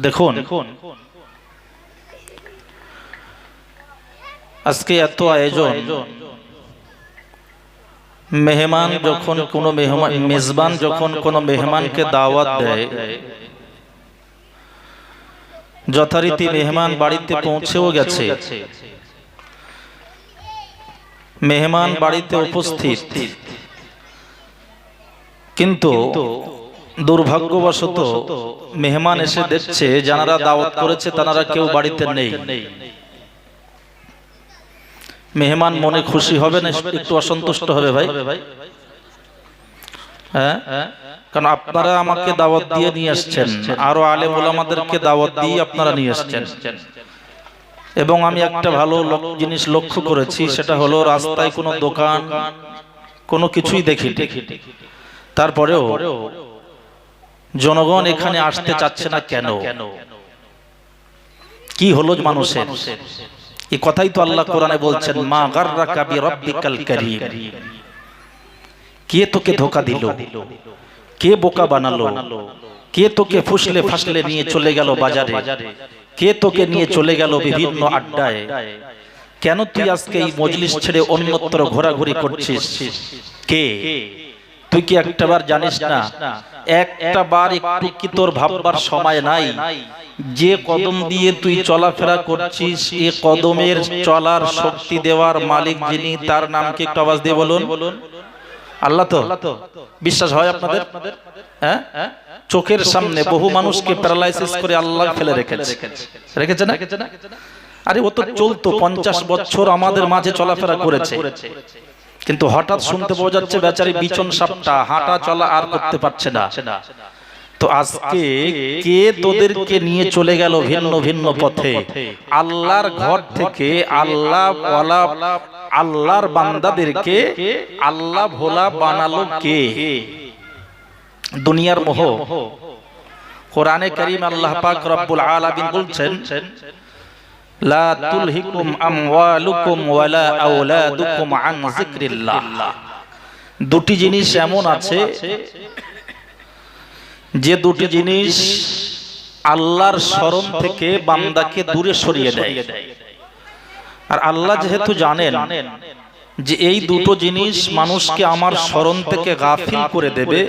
দেখুন আজকে এত আয়োজন, মেহমান যখন কোনো মেজবান যখন কোনো মেহমানকে দাওয়াত দেয়, যথারীতি মেহমান বাড়িতে পৌঁছেও গেছে, মেহমান বাড়িতে উপস্থিত, কিন্তু দুর্ভাগ্যবশত মেহমান এসে দেখছে যারা দাওয়াত করেছে তারা কেউ বাড়িতে নেই। মেহমান মনে খুশি হবে না একটু অসন্তুষ্ট হবে? ভাই হ্যাঁ, কারণ আপনারা আমাকে দাওয়াত দিয়ে নিয়ে আসছেন, আরো আলেম ওলামাদেরকে দাওয়াত দিয়ে আপনারা নিয়ে আসছেন। এবং আমি একটা ভালো জিনিস লক্ষ্য করেছি, সেটা হলো রাস্তায় কোনো দোকান কোনো কিছুই দেখি, তারপরেও জনগণ এখানে আসতে চাচ্ছে না কেন? কি হলো মানুষের? এই কথাই তো আল্লাহ কোরআনে বলছেন, মা গাররাকা বিরাব্বিকাল কারীম। কে তোকে ধোঁকা দিল? কে বোকা বানালো? কে তোকে ফুসলে ফাসলে নিয়ে চলে গেল বাজারে? কে তোকে নিয়ে চলে গেল বিভিন্ন আড্ডায়? কেন তুই আজকে এই মজলিস ছেড়ে অন্যত্র ঘোরাঘুরি করছিস? কে? তুই কি একটাবার জানিস না? একটাবার একটু কি তোর ভাববার সময় নাই? যে কদম দিয়ে তুই চলাফেরা করছিস, এ কদমের চলার শক্তি দেওয়ার মালিক যিনি, তার নাম কি একটু আওয়াজ দিয়ে বলুন? আল্লাহ। তো বিশ্বাস হয় আপনাদের? হ্যাঁ, চোখের সামনে বহু মানুষকে প্যারালাইসিস করে আল্লাহ ফেলে রেখেছে না? আরে ও তো চলতো 50 বছর আমাদের মাঝে চলাফেরা করেছে, কিন্তু হঠাৎ শুনতে পাওয়া যাচ্ছে বেচারি বিছন সাপটা হাঁটা চলা আর করতে পারছে না। তো আজকে কে তোদেরকে নিয়ে চলে গেল ভিন্ন ভিন্ন পথে? আল্লাহর ঘর থেকে আল্লাহর বান্দাদেরকে আল্লাহ ভোলা বানালো কে? দুনিয়ার মোহ। কোরআনে কারীম আল্লাহ পাক রব্বুল আলামিন বলছেন, লা তুলহিকুম আমওয়ালুকুম ওয়ালা আওলাদুকুম আন যিকরিল্লাহ। দুটি জিনিস এমন আছে যে দুটি জিনিস আল্লাহর স্মরণ থেকে বান্দাকে দূরে সরিয়ে দেয়। আর আল্লাহ যেহেতু জানেন যে এই দুটো জিনিস মানুষকে আমার স্মরণ থেকে গাফিল করে দেবে,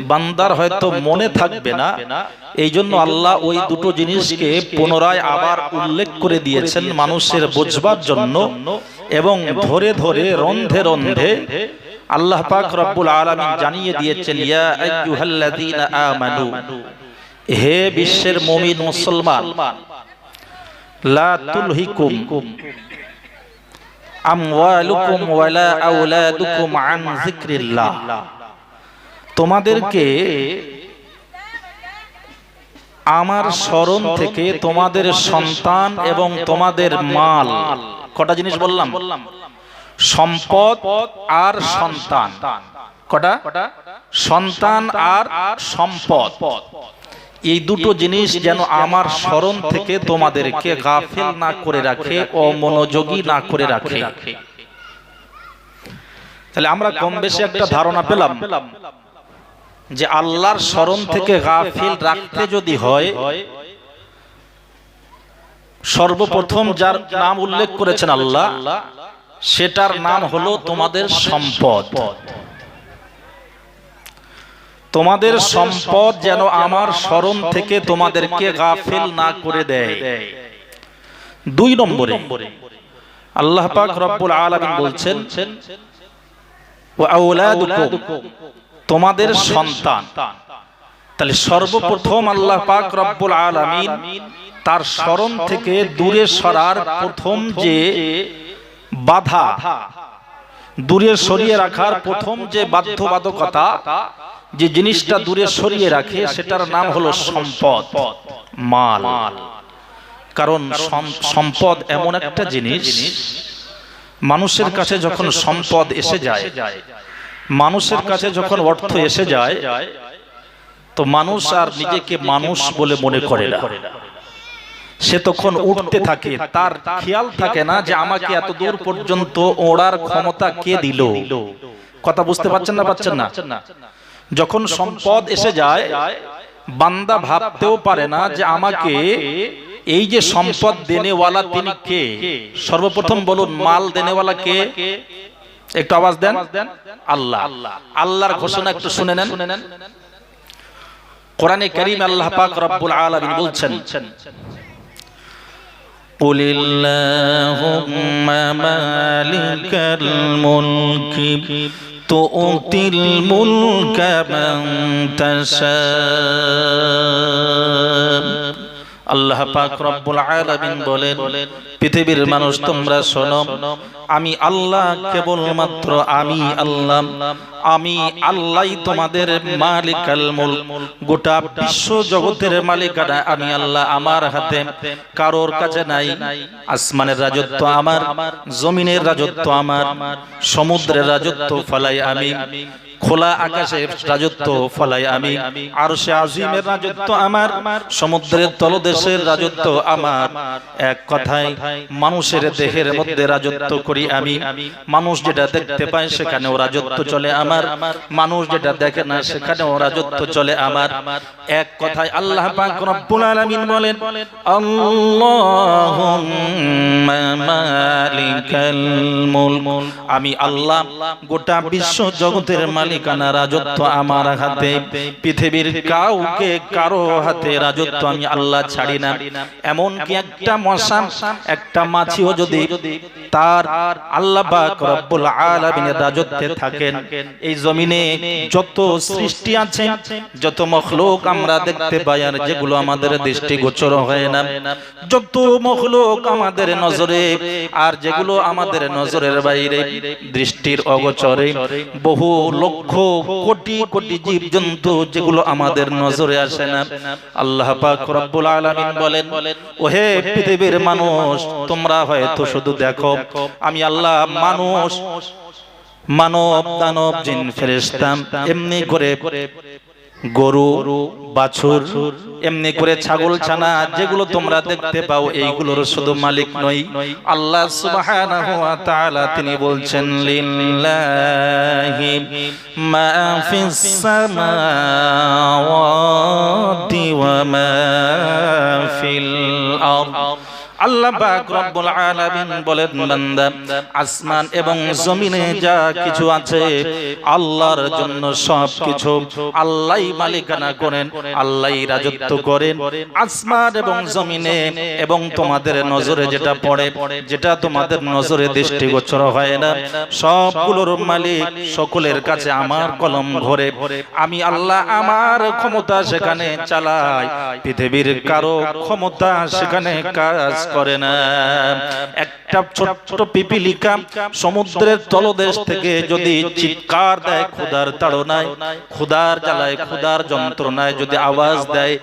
বান্দার হয়তো মনে থাকবে না, এই জন্য আল্লাহ ওই দুটো জিনিসকে পুনরায় আবার উল্লেখ করে দিয়েছেন মানুষের বোঝবার জন্য। এবং ধরে ধরে রন্ধে রন্ধে আল্লাহ পাক রব্বুল আলামিন জানিয়ে দিয়েছেন, ইয়া আইয়ুহাল্লাযীনা আমানু, হে বিশ্বের মুমিন মুসলমান, লা তুলহিকুম আমওয়ালুকুম ওয়ালা আওলাদুকুম আন যিকরিল্লাহ। তোমাদেরকে আমার স্মরণ থেকে তোমাদের সন্তান এবং তোমাদের মাল, কটা জিনিস বললাম? সম্পদ আর সন্তান। কটা? সন্তান আর সম্পদ। এই দুটো জিনিস যেন আমার স্মরণ থেকে তোমাদেরকে গাফিল না করে রাখে, অমনোযোগী না করে রাখে। তাহলে আমরা কম বেশি একটা ধারণা পেলাম যে আল্লাহর স্মরণ থেকে গাফিল রাখতে যদি হয়, সর্বপ্রথম যার নাম উল্লেখ করেছেন আল্লাহ, সেটার নাম হলো তোমাদের সম্পদ। তোমাদের সম্পদ যেন আমার স্মরণ থেকে তোমাদেরকে গাফিল না করে দেয়। 2 নম্বরে আল্লাহ পাক রব্বুল আলামিন বলছেন, ওয়া আওলাদুকুম, তোমাদের সন্তান। তাহলে সর্বপ্রথম আল্লাহ পাক রব্বুল আলামিন তার স্মরণ থেকে দূরে সরার প্রথম যে বাধা, দূরে সরিয়ে রাখার প্রথম যে বাধ্যবাধকতা, যে জিনিসটা দূরে সরিয়ে রাখে, সেটার নাম হলো সম্পদ, মাল। কারণ সম্পদ এমন একটা জিনিস, মানুষের কাছে যখন সম্পদ এসে যায়, মানুষের কাছে যখন অর্থ এসে যায়, তো মানুষ আর নিজেকে মানুষ বলে মনে করে না। সে তখন উঠতে থাকে, তার খেয়াল থাকে না যে আমাকে এত দূর পর্যন্ত ওড়ার ক্ষমতা কে দিল। কথা বুঝতে পারছেন না? যখন সম্পদ এসে যায়, বান্দা ভাবতেও পারে না যে আমাকে এই যে সম্পদ দেনেওয়ালা তিনি কে। সর্বপ্রথম বলুন, মাল দেনেওয়ালা কে? একটু আওয়াজ দেন। আল্লাহ। আল্লাহর ঘোষণা একটু শুনে নেন। কোরআনে কারীমে আল্লাহ পাক রব্বুল আলামিন বলছেন, কুলিল্লাহুম্মা মালিকাল মুলকি তু'তিল মুলকা মান তাশা। আল্লাহ পাক রব্বুল আলামিন বলেন, পৃথিবীর মানুষ তোমরা শোনো, আমি আল্লাহ, কেবলমাত্র আমি আল্লাহ, আমি আল্লাহই তোমাদের মালিকাল মুলক, গোটা বিশ্ব জগতের মালিকানা আমি আল্লাহ, আমার হাতে কারোর কাছে নাই। আসমানের রাজত্ব আমার, জমিনের রাজত্ব আমার, সমুদ্রের রাজত্ব ফলাই আমি, খোলা আকাশের রাজত্ব ফলাই আমি, আরশে আজিমের রাজত্ব আমার, সমুদ্রের তলদেশের রাজত্ব আমার। এক কথায় মানুষের দেহের মধ্যে রাজত্ব করি আমি। মানুষ যেটা দেখতে পায় সেখানেও রাজত্ব চলে আমার, মানুষ যেটা দেখে না সেখানেও রাজত্ব চলে আমার। এক কথায় আল্লাহ পাক রব্বুল আলামিন বলেন, আল্লাহুম্মা মালিকাল মুলক, আমি আল্লাহ, গোটা বিশ্ব জগতের মালিকানা রাজত্ব আমার হাতে। পৃথিবীর কাউকে কারো হাতে রাজত্ব আমি আল্লাহ ছাড়ি না। এমন কি একটা মশা, একটা মাছিও যদি তার আল্লাহ পাক রব্বুল আলামিনের রাজত্বে থাকেন, এই জমিনে যত সৃষ্টি আছে, যত মখলুক আমরা দেখতে পাই আর যেগুলো আমাদের দৃষ্টিগোচর হয় না, যত মখলুক আমাদের নজরে আর যেগুলো আমাদের নজরের বাইরে, দৃষ্টির অগোচরে, বহু লক্ষ কোটি কোটি জীব জন্তু যেগুলো আমাদের নজরে আসে না, আল্লাহ পাক রব্বুল আলামিন বলেন, ওহে পৃথিবীর মানুষ, তোমরা হয়তো শুধু দেখো আমি আল্লাহ মানুষ, মানব, দানব, জিন, ফেরেশতা এমনি করে গরু, বাছুর, এমনি করে ছাগল, ছানা, যেগুলো তোমরা দেখতে পাও, এইগুলোর শুধু মালিক নই আল্লাহ সুবহানাহু ওয়া তাআলা। তিনি বলছেন, লিল্লাহি মা ফিস সামাওয়াতি ওয়া মা ফিল আরদ। আল্লাহ পাক রব্বুল আলামিন বলেন, বান্দা, আসমান এবং জমিনে যা কিছু আছে আল্লাহর জন্য, সব কিছু আল্লাহই মালিকানা করেন, আল্লাহই রাজত্ব করেন। আসমান এবং জমিনে এবং তোমাদের নজরে যেটা পড়ে, যেটা তোমাদের নজরে দৃষ্টিগোচর হয় না, সবগুলোর মালিক, সকলের কাছে আমার কলম ঘোরে। আমি আল্লাহ আমার ক্ষমতা সেখানে চালাই, পৃথিবীর কারো ক্ষমতা সেখানে কাজ করে না। একটা ছোট্ট পিপিলিকা সমুদ্রের তলদেশ থেকে যদি চিৎকার দেয় ক্ষুধার তাড়নায়, ক্ষুধার জ্বালায়, ক্ষুধার যন্ত্রণায় যদি আওয়াজ দেয়,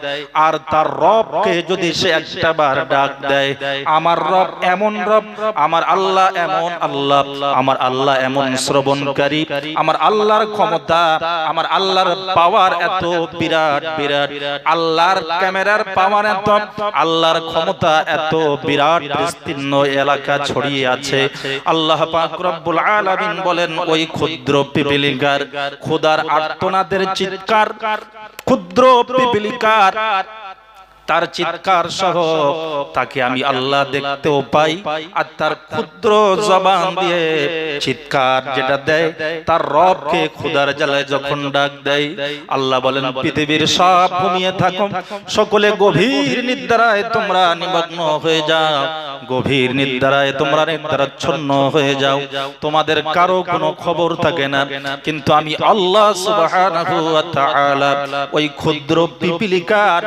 আর তার রবকে যদি সে একটা বার ডাক দেয়, আমার রব এমন রব, আমার আল্লাহ এমন আল্লাহ, আমার আল্লাহ এমন শ্রবণকারী, আমার আল্লাহর ক্ষমতা, আমার আল্লাহর পাওয়ার এত বিরাট বিরাট, আল্লাহর ক্যামেরার পাওয়ার এত, আল্লাহর ক্ষমতা এত বিরাট, বিস্তীর্ণ এলাকা ছড়িয়ে আছে। আল্লাহ পাক রব্বুল আলামিন বলেন, ওই ক্ষুদ্র পিপিলিকার খোদার আর্তনাদের চিৎকার, ক্ষুদ্র পিপিলিকার তার চিৎকার সহ তাকে আমি আল্লাহ দেখতেও পাই, আর তার ক্ষুদ্র জবান দিয়ে চিৎকার যেটা দেয়, তার রবকে ক্ষুধার জ্বালায় যখন ডাক দেয়, আল্লাহ বলেন, পৃথিবীর সব ঘুমিয়ে থাকো, সকলে গভীর নিদ্রায় তোমরা নিমগ্ন হয়ে যাও, গভীর নিদ্রায় তোমরা নিদ্রাচ্ছন্ন হয়ে যাও, তোমাদের কারো কোনো খবর থাকে না। কিন্তু আমি আল্লাহ সুবহানাহু ওয়া তাআলা ওই ক্ষুদ্র পিপিলিকার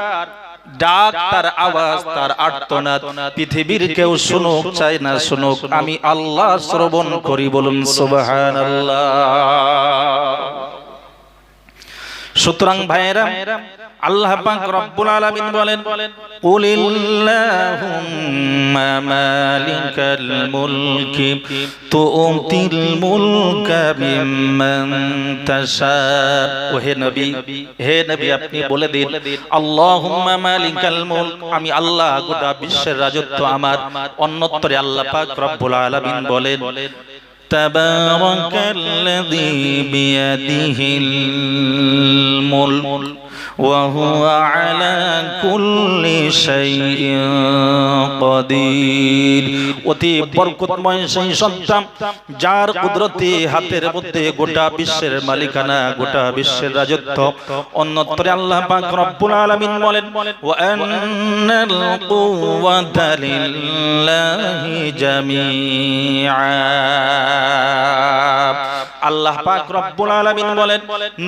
ডাক, তার আওয়াজ, তার আর্তনাদ পৃথিবীর কেউ শুনুক চাই না শুনুক, আমি আল্লাহ শ্রবণ করি। বলুন সুবহানাল্লাহ। সুতরাং ভাইরা, আল্লাহ পাক রব্বুল আলামিন বলেন, কুলিল্লাহুম্মা মালিকাল মুলকি তু'তিল মুলকা মিম্মান তাশা। ও হে নবী, হে নবী, আপনি বলে দিন, আল্লাহুম্মা মালিকাল মুলক, আমি আল্লাহ, গোটা বিশ্বের রাজত্ব আমার। অন্যত্তরে আল্লাহ পাক রব্বুল আলামিন বলেন, তাবারাকাল্লাযী বিয়াদিহিল মুলক وهو على كل شيء قدير অতি বরকতময় সেই সত্তা যার কুদরতি হাতের মধ্যে গোটা বিশ্বের মালিকানা, গোটা বিশ্বের রাজত্ব। অন্যত্রে আল্লাহ পাক রব্বুল আলামিন বলেন ওয়া আন্নাল কুওয়াতা লিল্লাহি জামিআ। আল্লাহ পাক রব্বুল আলামিন বলেন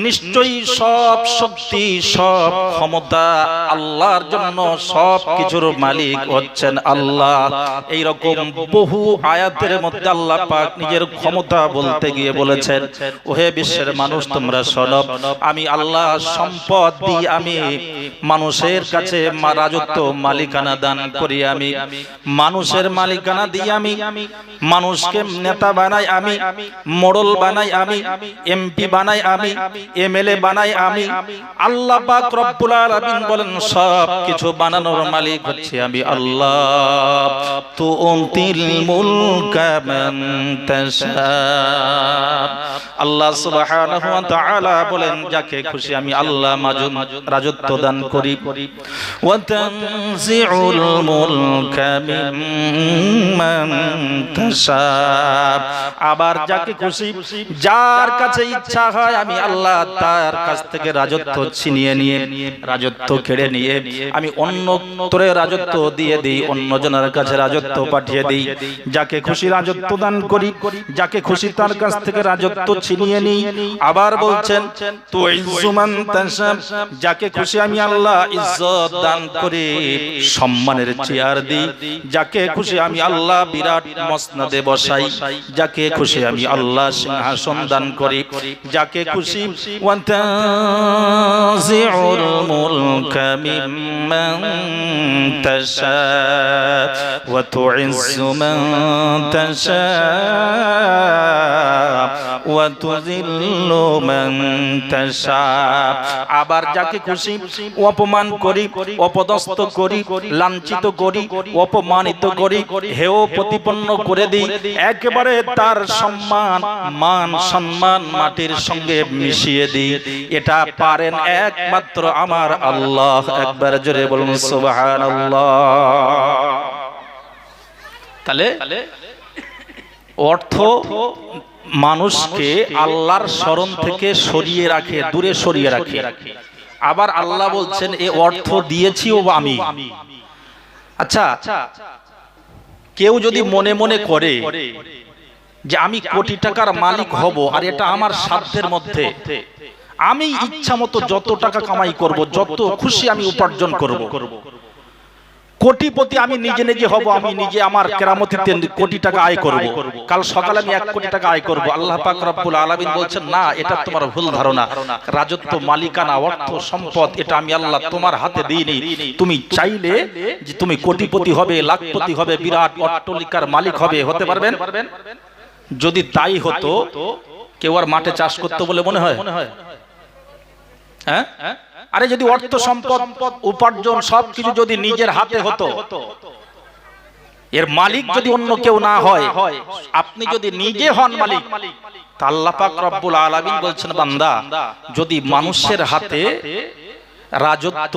নিশ্চয়ই সব শক্তি, সব ক্ষমতা আল্লাহর জন্য, সব কিছুর মালিক হচ্ছেন আল্লাহ। এই রকম বহু আয়াতের মধ্যে আল্লাহ পাক নিজের ক্ষমতা বলতে গিয়ে বলেছেন ওহে বিশ্বের মানুষ তোমরা শোনো, আমি আল্লাহ সম্পদ দিই, আমি মানুষের কাছে রাজত্ব মালিকানা দান করি, আমি মানুষের মালিকানা দিই, আমি মানুষকে নেতা বানাই, আমি মোড়ল বানাই, আমি এমপি বানাই, আমি এমএলএ বানাই, আমি। আল্লাহ পাক রব্বুল আলামিন বলেন সব কিছু বানানোর মালিক হচ্ছে আমি আল্লাহ। তুতিল মুলকা মান তাশা। আল্লাহ সুবহানাহু ওয়া তাআলা বলেন যাকে খুশি আমি আল্লাহ রাজত্ব দান করি। ওয়া তানজিউল মুলকা মিম্মান তাশা। আবার যাকে খুশি, যার কাছে ইচ্ছা হয় আমি আল্লাহ তার কাছ থেকে রাজত্ব ছিনিয়ে নিয়ে, রাজত্ব কেড়ে নিয়ে আমি অন্য তোরে রাজত্ব দিয়ে দিই, অন্য জনের কাছে রাজত্ব পাঠিয়ে দিই। যাকে খুশি রাজত্ব দান করি, যাকে খুশি তার কাছ থেকে রাজত্ব ছিনিয়ে নিই। আবার বলছেন তুইজ্জু মান তাশা, যাকে খুশি আমি আল্লাহ ইজ্জত দান করি, সম্মানের চেয়ার দিই। যাকে খুশি আমি আল্লাহ বিরাট মসনদে বসাই, যাকে খুশি আমি আল্লাহ সিংহাসন দান করি। যাকে খুশি ওয়া তানজিউল মুলকা মিম্মান তাশা ওয়া তুইজ্জু মান তাশা ওয়া তুযিল্লু মান তাশা। আবার যাকে খুশি অপমান করি, অপদস্থ করি, লাঞ্ছিত করি, অপমানিত করি, হেয় প্রতিপন্ন করে দিই, একেবারে তার সম্মান, মান সম্মান মাটির সঙ্গে মিশিয়ে দিই। এটা পারেন একমাত্র আমার আল্লাহ। একবার জোরে বলুন সুবহানাল্লাহ। তাহলে অর্থ মানুষকে আল্লাহর স্মরণ থেকে সরিয়ে রাখে, দূরে সরিয়ে রাখে। আবার আল্লাহ বলছেন এ অর্থ দিয়েছিও আমি। আচ্ছা, কেউ যদি মনে মনে করে যে আমি কোটি টাকার মালিক হব আর এটা আমার সাধ্যের মধ্যে, আমি ইচ্ছা মতো যত টাকা কামাই করব, যত খুশি আমি উপার্জন করব, কোটিপতি আমি নিজে নিজে হব, আমি নিজে আমার কেরামতিতে কোটি টাকা আয় করব, কাল সকালে আমি 1 কোটি টাকা আয় করব। আল্লাহ পাক রব্বুল আলামিন বলছেন না, এটা তোমার ভুল ধারণা। রাজত্ব, মালিকানা, অর্থ সম্পদ এটা আমি আল্লাহ তোমার হাতে দিইনি। তুমি চাইলে যে তুমি কোটিপতি হবে, লাখপতি হবে, বিরাট অট্টালিকার মালিক হবে, হতে পারবেন। যদি তাই হতো কেউ আর মাঠে চাষ করতে বলে মনে হয়? হ্যাঁ, আরে যদি অর্থ সম্পদ উপার্জন সবকিছু যদি নিজের হাতে হতো, এর মালিক যদি অন্য কেউ না হয়, আপনি যদি নিজে হন মালিক, তা আল্লাহ পাক রব্বুল আলামিন বলছেন বান্দা যদি মানুষের হাতে রাজত্ব,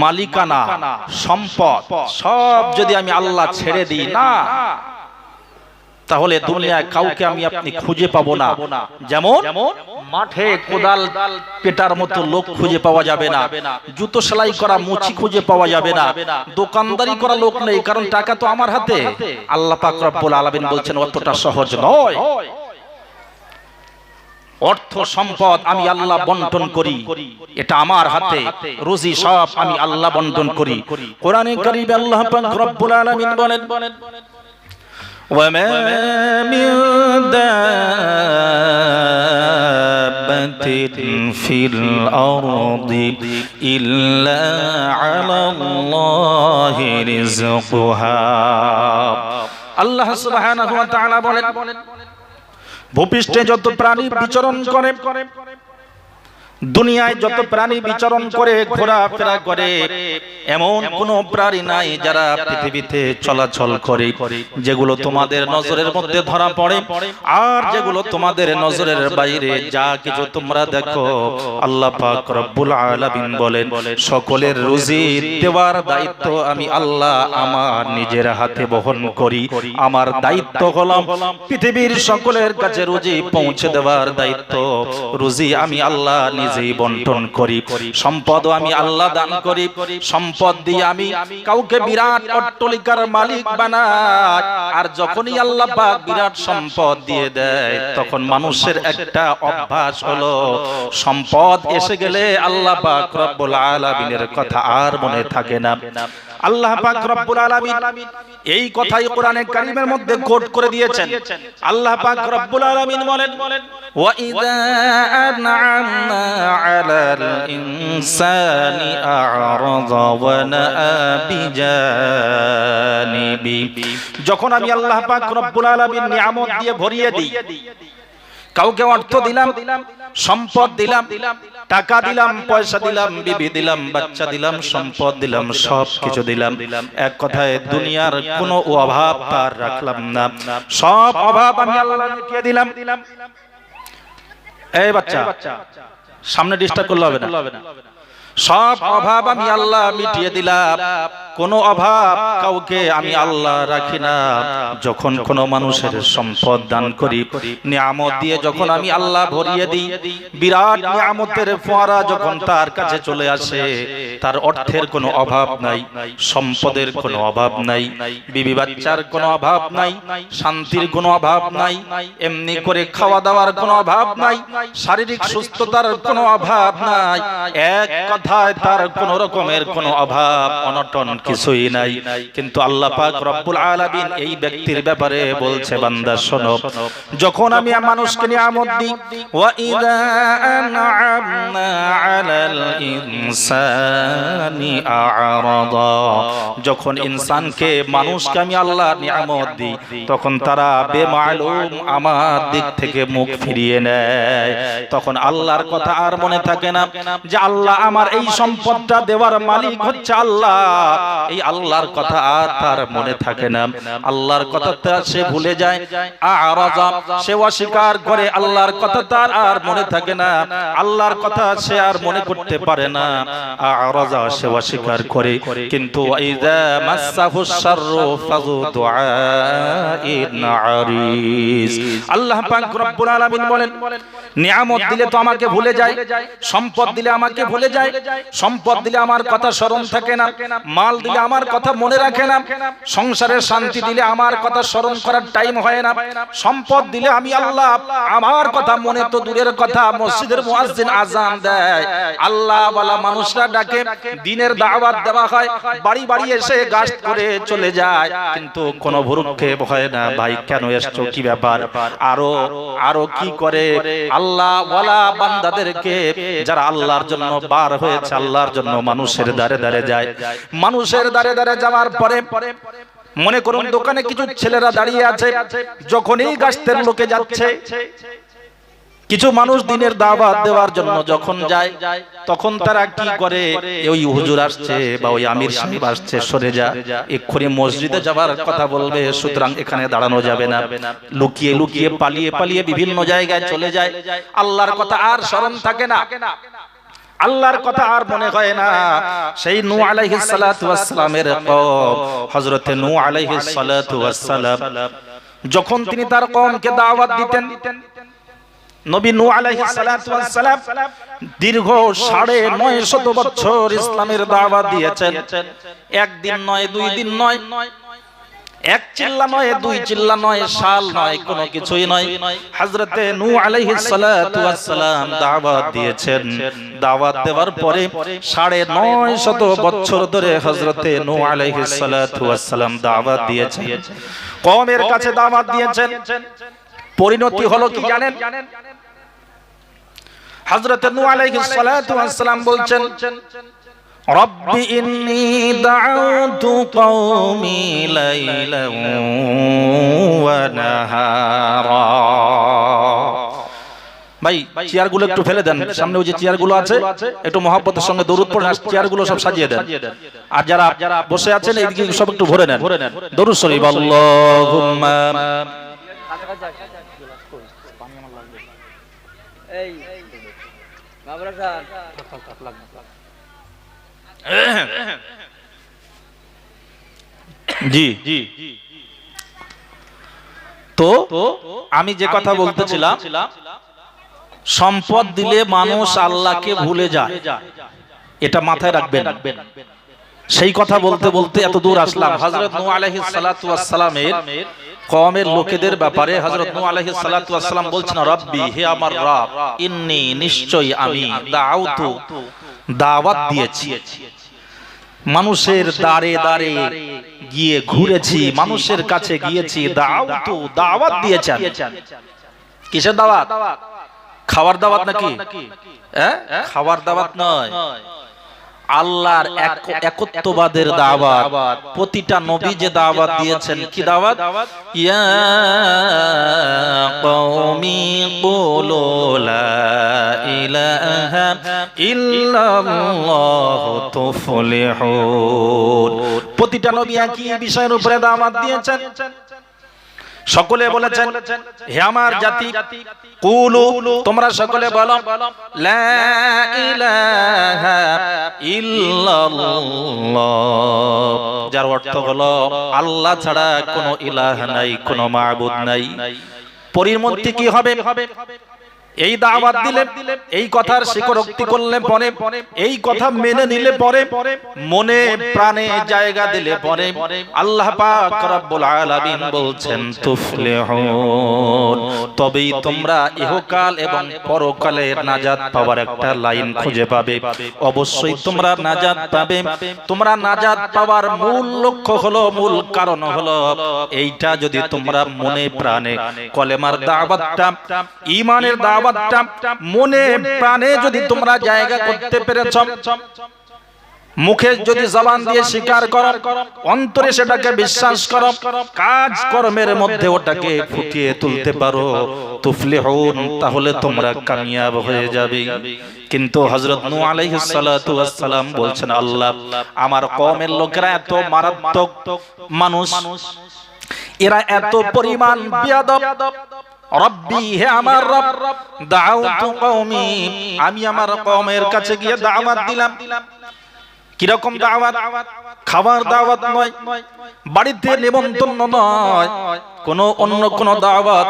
মালিকানা, সম্পদ সব যদি আমি আল্লাহ ছেড়ে দিই না, তাহলে দুনিয়ায় কাউকে আমি আপনি খুঁজে পাবো না। যেমন মাঠে কোদাল পেটার মতো লোক খুঁজে পাওয়া যাবে না, জুতো সেলাই করা মুচি খুঁজে পাওয়া যাবে না, দোকানদারি করা লোক নেই, কারণ টাকা তো আমার হাতে। আল্লাহ পাক রব্বুল আলামিন বলছেন অতটা সহজ নয়। অর্থ সম্পদ আমি আল্লাহ বন্টন করি, এটা আমার হাতে। রুজি সব আমি আল্লাহ বন্টন করি। কোরআনে কারীমে আল্লাহ পাক রব্বুল আলামিন বলেন وما من دابة في الأرض إلا على الله رزقها। আল্লাহ সুবহানাহু ওয়া তাআলা বলেন ভূপৃষ্ঠে যত প্রাণী বিচরণ করে দুনিয়ায় যত প্রাণী বিচরণ করে ঘোরাফেরা করে এমন কোন প্রাণী নাই যারা পৃথিবীতে চলাচল করে যেগুলো তোমাদের নজরের মধ্যে ধরা পড়ে আর যেগুলো তোমাদের নজরের বাইরে যা কিছু তোমরা দেখো আল্লাহ পাক রব্বুল আলামিন বলেন সকলের রুজি দেওয়ার দায়িত্ব আমি আল্লাহ আমার নিজের হাতে বহন করি। আমার দায়িত্ব হলো পৃথিবীর সকলের কাছে রুজি পৌঁছে দেওয়ার দায়িত্ব। রুজি আমি আল্লাহ নিজেই বন্টন করি, সম্পদ আমি আল্লাহ দান করি। সম্পদ দিয়ে আমি কাউকে বিরাট অট্টালিকার মালিক বানাই, আর যখনই আল্লাহ পাক বিরাট সম্পদ দিয়ে দেয় তখন মানুষের একটা অভ্যাস হলো সম্পদ এসে গেলে আল্লাহ পাক রব্বুল আলামিনের কথা আর মনে থাকে না। আল্লাহ পাক রব্বুল আলামিন এই কথাই কোরআনে কারীমের মধ্যে কোট করে দিয়েছেন। আল্লাহ পাক রব্বুল আলামিন বলেন ওয়া ইযা আন'আমনা আলাল ইনসানি আ'রাযা ওয়া নাআ বিজানিবি। যখন আমি আল্লাহ পাক রব্বুল আলামিন নিয়ামত দিয়ে ভরিয়ে দিই, কাউকে অর্থ দিলাম, সম্পদ দিলাম, টাকা দিলাম, পয়সা দিলাম, বিবি দিলাম, বাচ্চা দিলাম, সম্পদ দিলাম, সব কিছু দিলাম, এক কথায় দুনিয়ার কোনো অভাব তার রাখলাম না, সব অভাব আমি আল্লাহ মিটিয়ে দিলাম। এই বাচ্চা সামনে ডিস্টার্ব করলে হবে না। সব অভাব আমি আল্লাহ মিটিয়ে দিলাম, কোনো অভাব কাউকে আমি আল্লাহ রাখি না। যখন কোনো মানুষের সম্পদ দান করি, নিয়ামত দিয়ে যখন আমি আল্লাহ ভরিয়ে দিই, বিরাট নিয়ামতের ফোয়ারা যখন তার কাছে চলে আসে, তার অর্থের কোনো অভাব নাই, সম্পদের কোনো অভাব নাই, বিবি বাচ্চার কোনো অভাব নাই, শান্তির কোনো অভাব নাই, এমনি করে খাওয়া দাওয়ার কোনো অভাব নাই, শারীরিক সুস্থতার কোনো অভাব নাই, এক কথায় তার কোনো রকমের কোনো অভাব অনটন কিছুই নাই। কিন্তু আল্লাহ পাক রব্বুল আলামিন এই ব্যক্তির ব্যাপারে বলছে, বান্দা শোনো, যখন আমি মানুষকে নিয়ামত দিই, ওয়া ইযা আন'আমনা আলাল ইনসানি আ'রাদা, যখন ইনসানকে মানুষকে আমি আল্লাহ নিয়ামত দিই তখন তারা বেমালুম আমার দিক থেকে মুখ ফিরিয়ে নেয়। তখন আল্লাহর কথা আর মনে থাকে না যে আল্লাহ আমার এই সম্পদটা দেওয়ার মালিক হচ্ছে আল্লাহ, এই আল্লাহর কথা আর তার মনে থাকে না। আল্লাহর কথা সে ভুলে যায়, আ'রাযা সে অস্বীকার করে, আল্লাহর কথা তার আর মনে থাকে না, আল্লাহর কথা সে আর মনে করতে পারে না, আ'রাযা সে অস্বীকার করে। কিন্তু ইযা মাসসাহুশ শাররু ফাযু দুআইন আরিস, আল্লাহ পাক রব্বুল আলামিন বলেন নিয়ামত দিলে তো আমাকে ভুলে যায়, সম্পদ দিলে আমাকে ভুলে যায়, সম্পদ দিলে আমার কথা স্মরণ থাকে না, মাল দিলে আমার কথা মনে রাখে না, সংসারের শান্তি দিলে আমার কথা স্মরণ করার টাইম হয় না, সম্পদ দিলে আমি আল্লাহ আমার কথা মনে তো দূরের কথা, মসজিদের মুয়াজ্জিন আযান দেয়, আল্লাহ ওয়ালা মানুষরা ডাকে, দ্বীনের দাওয়াত দেওয়া হয়, বাড়ি বাড়ি এসে গাস্ত করে চলে যায়, কিন্তু কোনো ভ্রুক্ষেপ হয় না, ভাই কেন এসছো, কি ব্যাপার, আরো কি করে আল্লাহ ওয়ালা বান্দাদেরকে যারা আল্লাহর জন্য বার হয়েছে, আল্লাহর জন্য মানুষের দ্বারে দ্বারে যায়, মানুষের দ্বারে দ্বারে যাওয়ার পরে মনে করুন দোকানে কিছু ছেলেরা দাঁড়িয়ে আছে, যখনই গাস্তের লোকে যাচ্ছে, কিছু মানুষ দিনের দাওয়াত দেওয়ার জন্য যখন যায় তখন তারা কি করে, ওই হুজুর আসছে বা ওই আমির সাহেব আসছে, সরে যা, এক্ষুনি মসজিদে যাবার কথা বলবে, সুতরাং এখানে দাঁড়ানো যাবে না, লুকিয়ে লুকিয়ে পালিয়ে পালিয়ে বিভিন্ন জায়গায় চলে যায়। আল্লাহর কথা আর স্মরণ থাকে না, আল্লাহর কথা আর মনে হয় না। সেই নূহ আলাইহিস সালাতু ওয়াস সালামের কওম, হযরতে নূহ আলাইহিস সালাতু ওয়াস সালাম যখন তিনি তার কওমকে দাওয়াত দিতেন, নবী নূহ আলাইহিস সালাতু ওয়াস সালাম দীর্ঘ ৯৫০ বছর ইসলামের দাওয়াত দিয়েছেন। একদিন নয়, দুই দিন নয়, এক চিল্লা নয়, দুই চিল্লা নয়, সাল নয়, কোনো কিছুই নয়, হযরতে নূহ আলাইহিস সালাতু ওয়াস সালাম দাওয়াত দিয়েছেন। দাওয়াত দেওয়ার পরে ৯৫০ বছর ধরে হযরতে নূহ আলাইহিস সালাতু ওয়াস সালাম দাওয়াত দিয়েছেন, কওমের কাছে দাওয়াত দিয়েছেন। পরিণতি হলো কি জানেন? হযরতে নূহ আলাইহিস সালাতু ওয়াস সালাম বলছেন, রব্বি ইন্নী দাউতু কওমি লাইলান ওয়া নাহারা, ভাই চেয়ারগুলো একটু ফেলে দেন, সামনে ওই যে চেয়ারগুলো আছে একটু মহব্বতের সঙ্গে দরুদ পড়ে চেয়ারগুলো সব সাজিয়ে দেন। আর যারা বসে আছেন এইদিকে সব একটু ভরে নেন দরুদ শরীফ। আল্লাহুম্মা জি জি। তো আমি যে কথা বলতেছিলাম, সম্পদ দিলে মানুষ আল্লাহকে ভুলে যায়, এটা মাথায় রাখবেন। সেই কথা বলতে বলতে এত দূর আসলাম। হযরত নূহ আলাইহিস সালাতু ওয়াস সালামের কওমের লোকেদের ব্যাপারে হযরত নূহ আলাইহিস সালাতু ওয়াস সালাম বলছেন, রব্বি, হে আমার রব, ইন্নী, নিশ্চয়ই আমি, দাউতু, দাওয়াত দিয়েছি, মানুষের দাঁড়ে দাঁড়ে গিয়ে ঘুরেছি, মানুষের কাছে গিয়েছি, দাউতু, দাওয়াত দিয়েছেন। কিসের দাওয়াত? খাওয়ার দাওয়াত নাকি? খাওয়ার দাওয়াত নয়, আল্লাহর একত্ববাদের দাওয়াত। প্রতিটা নবী যে দাওয়াত দিয়েছেন, কি দাওয়াত? ইয়া কওমি কুলু লা ইলাহা ইল্লাল্লাহু তুফলিহুন। প্রতিটা নবী একই বিষয়ের উপরে দাওয়াত দিয়েছেন। সকলে বলেছেন, হে আমার জাতি, কুলু, তোমরা সকলে বলো, লা ইলাহা ইল্লাল্লাহ, যার অর্থ হলো আল্লাহ ছাড়া কোনো ইলাহ নাই, কোনো মাবুদ নাই। পরিমন্ত্রী কি হবে? এই দাওয়াত দিলে, এই কথার স্বীকারোক্তি করলে পরে, এই কথা মেনে নিলে পরে, মনে প্রাণে জায়গা দিলে পরে, আল্লাহ পাক রব্বুল আলামিন বলছেন তুফলিহুন, তবেই তোমরা ইহকাল এবং পরকালের নাজাত পাওয়ার একটা লাইন খুঁজে পাবে। অবশ্যই তোমরা নাজাত পাবে। তোমরা নাজাত পাওয়ার মূল লক্ষ্য হলো, মূল কারণ হলো এইটা। যদি তোমরা মনে প্রাণে কলেমার দাওয়াতটা, ঈমানের দাওয়াতটা মনে প্রাণে যদি তোমরা জায়গা করতে পেরেছ, মুখে যদি জবান দিয়ে স্বীকার করো, অন্তরে সেটাকে বিশ্বাস করো, কাজ কর্মের মধ্যে ওটাকে ফুটিয়ে তুলতে পারো, তুফলিহুন, তাহলে তোমরা কামিয়াব হয়ে যাবে। কিন্তু হযরত নূহ আলাইহিস সালাতু ওয়াস সালাম বলছেন, আল্লাহ, আমার কওমের লোকেরা এত মারাত্মক মানুষ, এরা এত পরিমাণ বেয়াদব। রব্বি, হে আমার রব, দাউতু কওমি, আমি আমার কওমের কাছে গিয়ে দাওয়াত দিলাম। কিরকম দাওয়াত? খাবার দাওয়াত নয়, বাড়িতে নিমন্ত্রণ নয়, কোনো অন্য কোনো দাওয়াত